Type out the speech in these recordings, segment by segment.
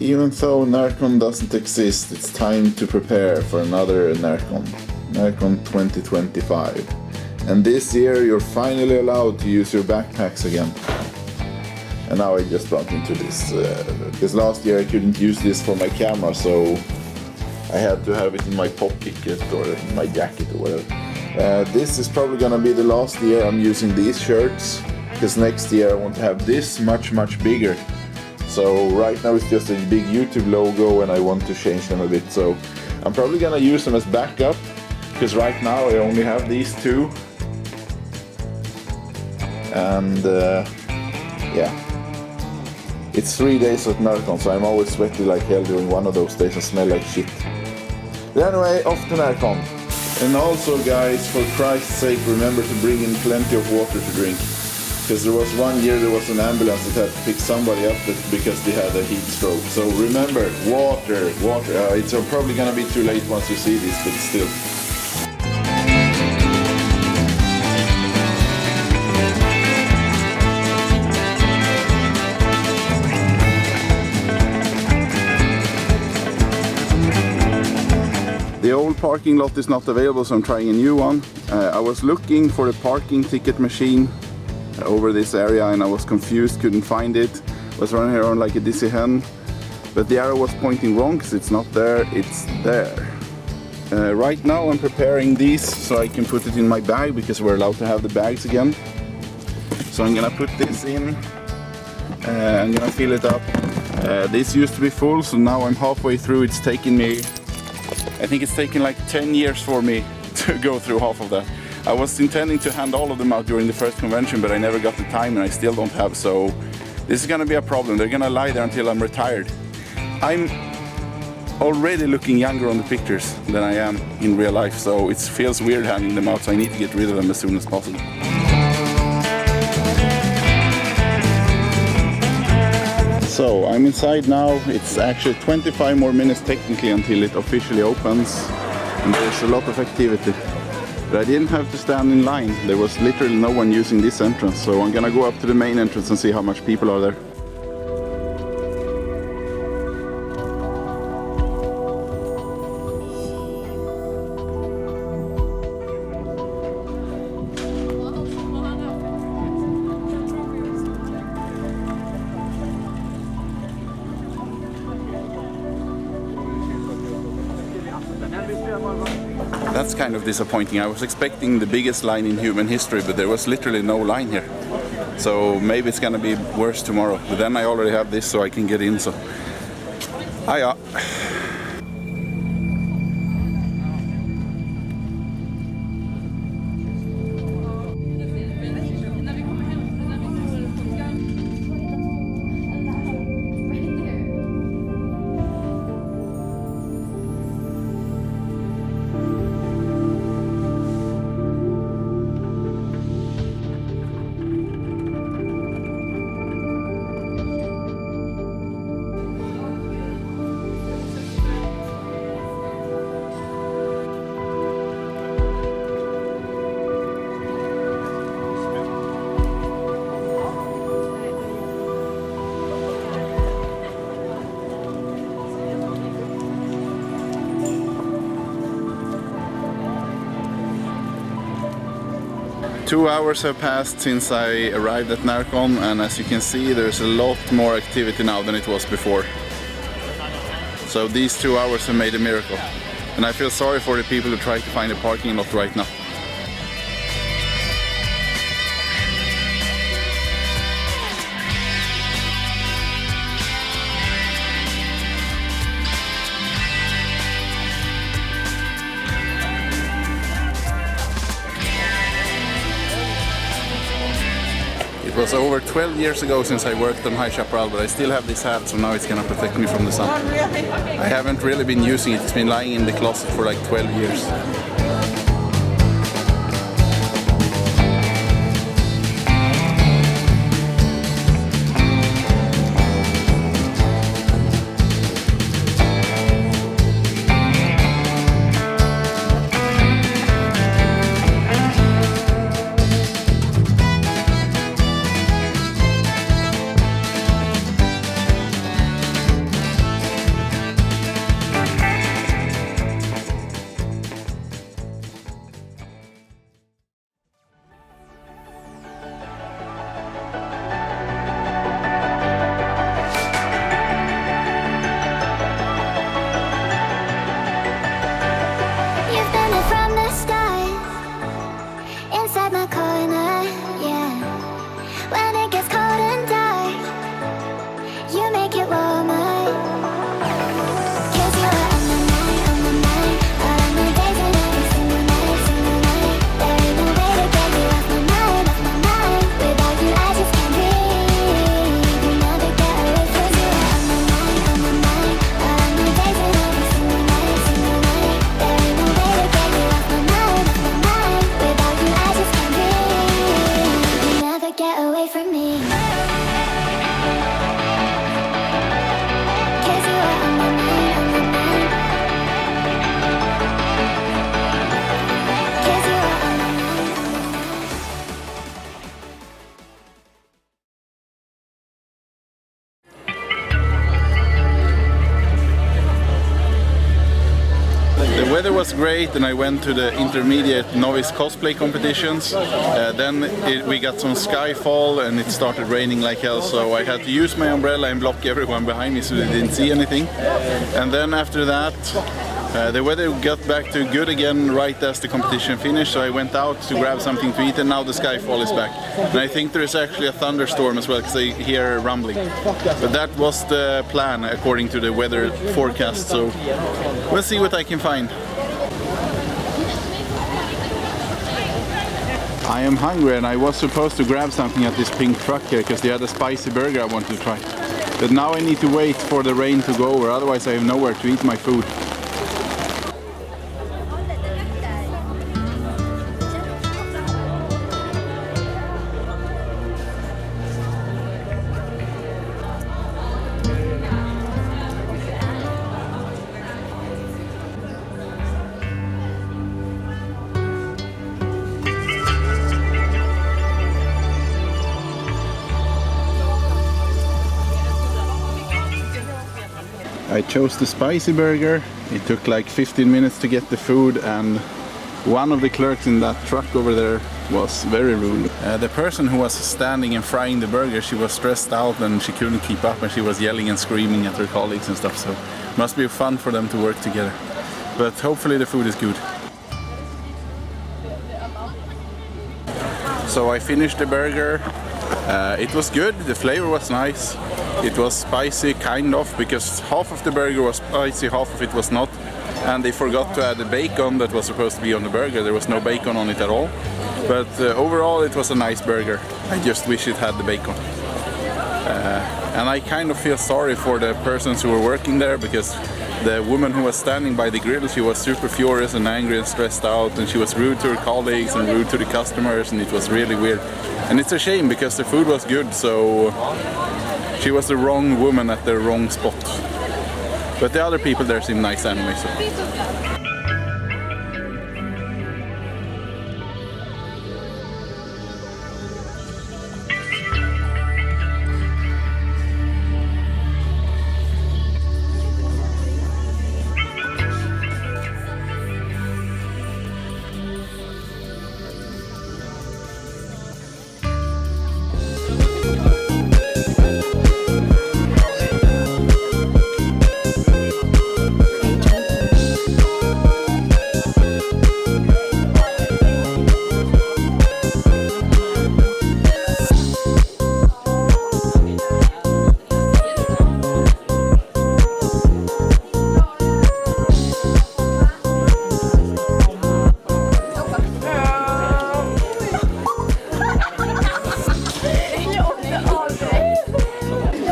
even though Närcon doesn't exist, it's time to prepare for another Närcon. Närcon 2025. And this year you're finally allowed to use your backpacks again. And now I just bumped into this, because last year I couldn't use this for my camera, so I had to have it in my pocket or in my jacket or whatever. This is probably gonna be the last year I'm using these shirts, because next year I want to have this much bigger. So right now it's just a big YouTube logo and I want to change them a bit. So I'm probably gonna use them as backup, because right now I only have these two. And yeah. It's 3 days at Närcon, so I'm always sweaty like hell during one of those days and smell like shit. But anyway, off to Närcon. And also guys, for Christ's sake, remember to bring in plenty of water to drink. Because there was one year there was an ambulance that had to pick somebody up because they had a heat stroke. So remember, water. It's probably gonna be too late once you see this, but still. The old parking lot is not available, so I'm trying a new one. I was looking for a parking ticket machine over this area and I was confused, couldn't find it. Was running around like a dizzy hen, but the arrow was pointing wrong because it's not there, it's there. Right now I'm preparing these so I can put it in my bag, because we're allowed to have the bags again. So I'm gonna put this in, I'm gonna fill it up. This used to be full, so now I'm halfway through. It's taken me, I think it's taken like 10 years for me to go through half of that. I was intending to hand all of them out during the first convention, but I never got the time and I still don't have, so this is gonna be a problem. They're gonna lie there until I'm retired. I'm already looking younger on the pictures than I am in real life, so it feels weird handing them out, so I need to get rid of them as soon as possible. So I'm inside now. It's actually 25 more minutes technically until it officially opens, and there's a lot of activity. But I didn't have to stand in line. There was literally no one using this entrance, so I'm gonna go up to the main entrance and see how much people are there. That's kind of disappointing. I was expecting the biggest line in human history, but there was literally no line here. So maybe it's gonna be worse tomorrow. But then I already have this, so I can get in. So, ja. Two hours have passed since I arrived at Närcon, and as you can see, there's a lot more activity now than it was before. So these 2 hours have made a miracle. And I feel sorry for the people who try to find a parking lot right now. It was over 12 years ago since I worked on High Chaparral, but I still have this hat, so now it's gonna protect me from the sun. I haven't really been using it, it's been lying in the closet for like 12 years. inside my corner, yeah. When it gets cold and dark, you make it warmer. Cause you are on my mind, all of my days and every single night, single night. There ain't no way to get you off my mind, off my mind. Without you I just can't breathe. You never get away. Cause you are on my mind, all of my days and every single night, single night. There ain't no way to get you off my mind, off my mind. Without you I just can't breathe. You never get away from me. Cause you are on my mind, on my mind. Cause you are on my mind. The weather was great and I went to the intermediate novice cosplay competitions. We got some skyfall and it started raining like hell, so I had to use my umbrella and block everyone behind me so they didn't see anything. And then after that the weather got back to good again right as the competition finished, so I went out to grab something to eat and now the skyfall is back. And I think there is actually a thunderstorm as well because I hear rumbling. But that was the plan according to the weather forecast, so we'll see what I can find. I am hungry and I was supposed to grab something at this pink truck here because they had a spicy burger I wanted to try. But now I need to wait for the rain to go over, otherwise I have nowhere to eat my food. I chose the spicy burger. It took like 15 minutes to get the food and one of the clerks in that truck over there was very rude. The person who was standing and frying the burger, she was stressed out and she couldn't keep up and she was yelling and screaming at her colleagues and stuff, so it must be fun for them to work together. But hopefully the food is good. So I finished the burger. It was good, the flavor was nice. It was spicy, kind of, because half of the burger was spicy, half of it was not. And they forgot to add the bacon that was supposed to be on the burger. There was no bacon on it at all. But overall it was a nice burger. I just wish it had the bacon. And I kind of feel sorry for the persons who were working there, because the woman who was standing by the grill, she was super furious and angry and stressed out, and she was rude to her colleagues and rude to the customers, and it was really weird. And it's a shame because the food was good, so she was the wrong woman at the wrong spot. But the other people there seem nice anyway, so.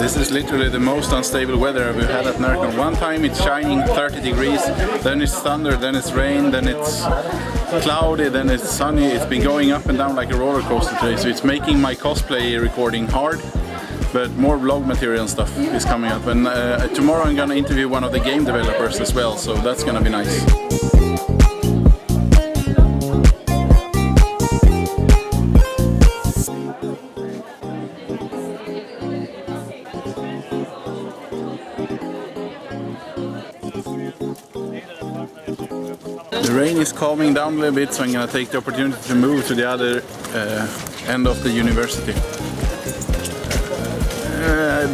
This is literally the most unstable weather we've had at Närcon. One time it's shining 30 degrees, then it's thunder, then it's rain, then it's cloudy, then it's sunny. It's been going up and down like a roller coaster today, so it's making my cosplay recording hard. But more vlog material and stuff is coming up. And tomorrow I'm gonna interview one of the game developers as well, so that's gonna be nice. The rain is calming down a little bit, so I'm gonna take the opportunity to move to the other end of the university.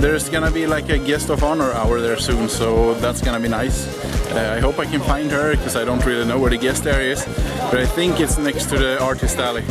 There's gonna be like a guest of honor hour there soon, so that's gonna be nice. I hope I can find her, because I don't really know where the guest area is. But I think it's next to the artist alley.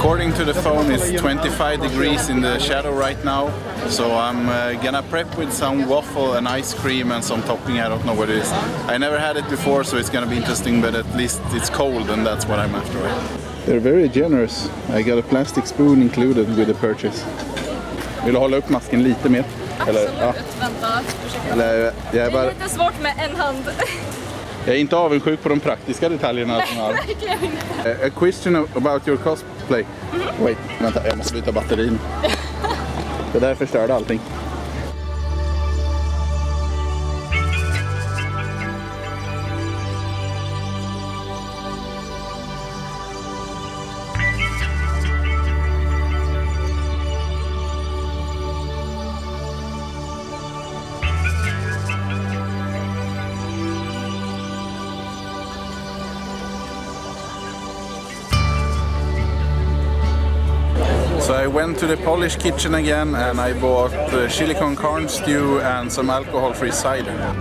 According to the phone, it's 25 degrees in the shadow right now, so I'm gonna prep with some waffle and ice cream and some topping. I don't know what it is. I never had it before, so it's gonna be interesting, but at least it's cold and that's what I'm after. They're very generous. I got a plastic spoon included with the purchase. Vill du hålla upp masken lite mer? Absolut, ja. vänta. Eller, jag är bara... Det är lite svårt med en hand. Jag är inte avundsjuk på de praktiska detaljerna. Nej, verkligen inte. A question about your cosplay. Wait, vänta, jag måste byta batterin. Det där förstörde allting. So I went to the Polish kitchen again and I bought chili con carne stew and some alcohol-free cider.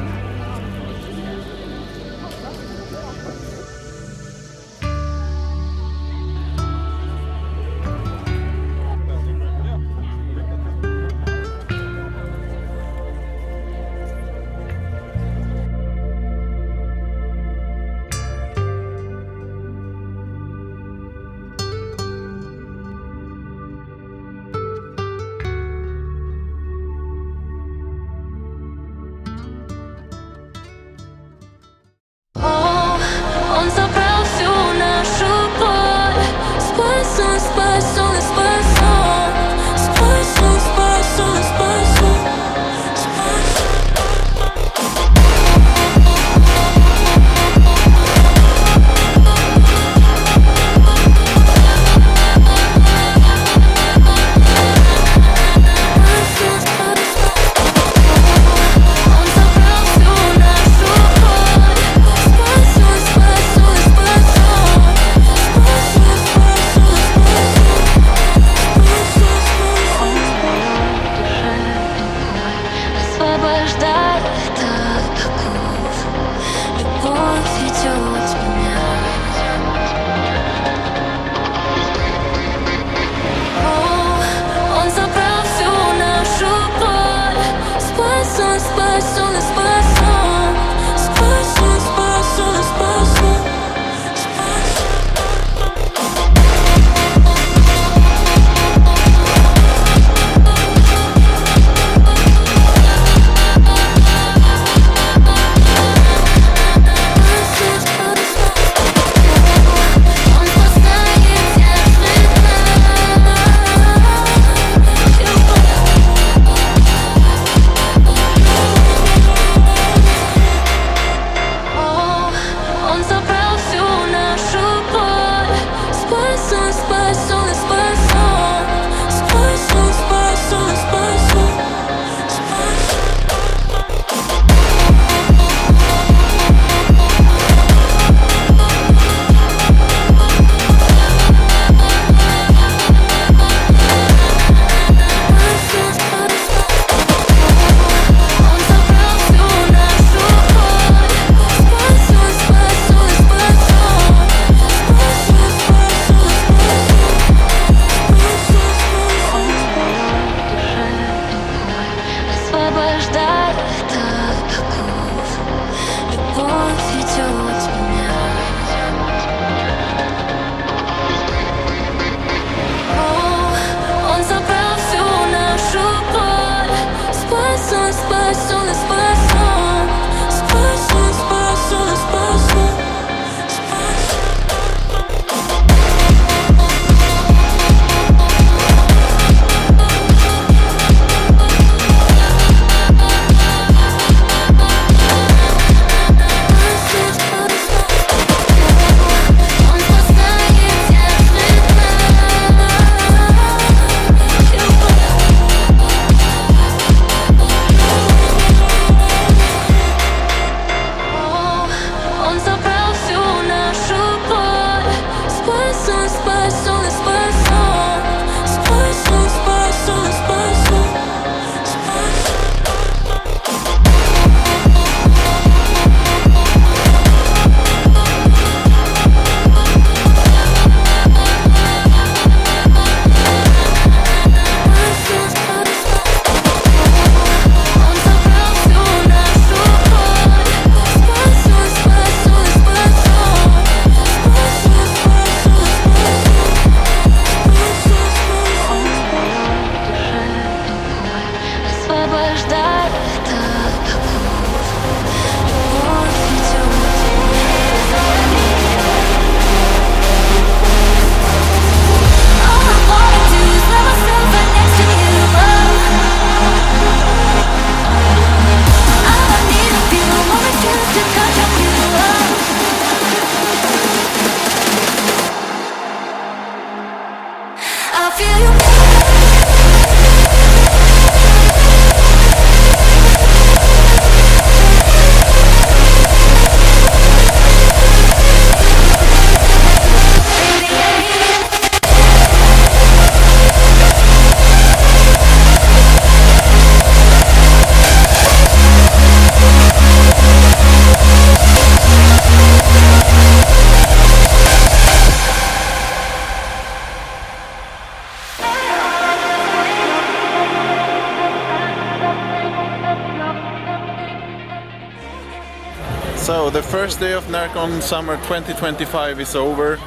So the first day of Närcon Summer 2025 is over.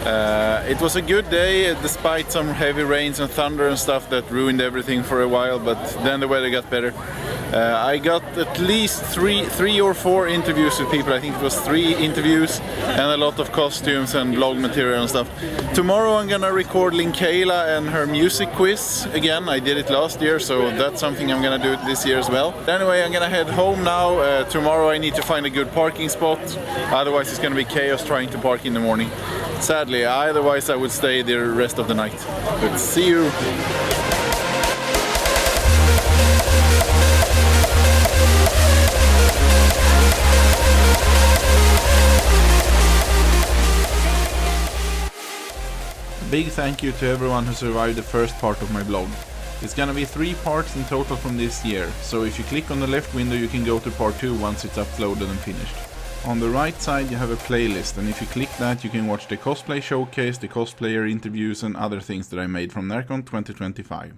It was a good day despite some heavy rains and thunder and stuff that ruined everything for a while, but then the weather got better. I got at least three or four interviews with people. I think it was 3 interviews and a lot of costumes and blog material and stuff. Tomorrow I'm gonna record Linkayla and her music quiz again. I did it last year, so that's something I'm gonna do this year as well. Anyway, I'm gonna head home now. Tomorrow I need to find a good parking spot, otherwise it's gonna be chaos trying to park in the morning. Sadly, otherwise I would stay the rest of the night. But see you! Big thank you to everyone who survived the first part of my blog. It's gonna be 3 parts in total from this year, so if you click on the left window you can go to part 2 once it's uploaded and finished. On the right side you have a playlist, and if you click that you can watch the cosplay showcase, the cosplayer interviews and other things that I made from Närcon 2025.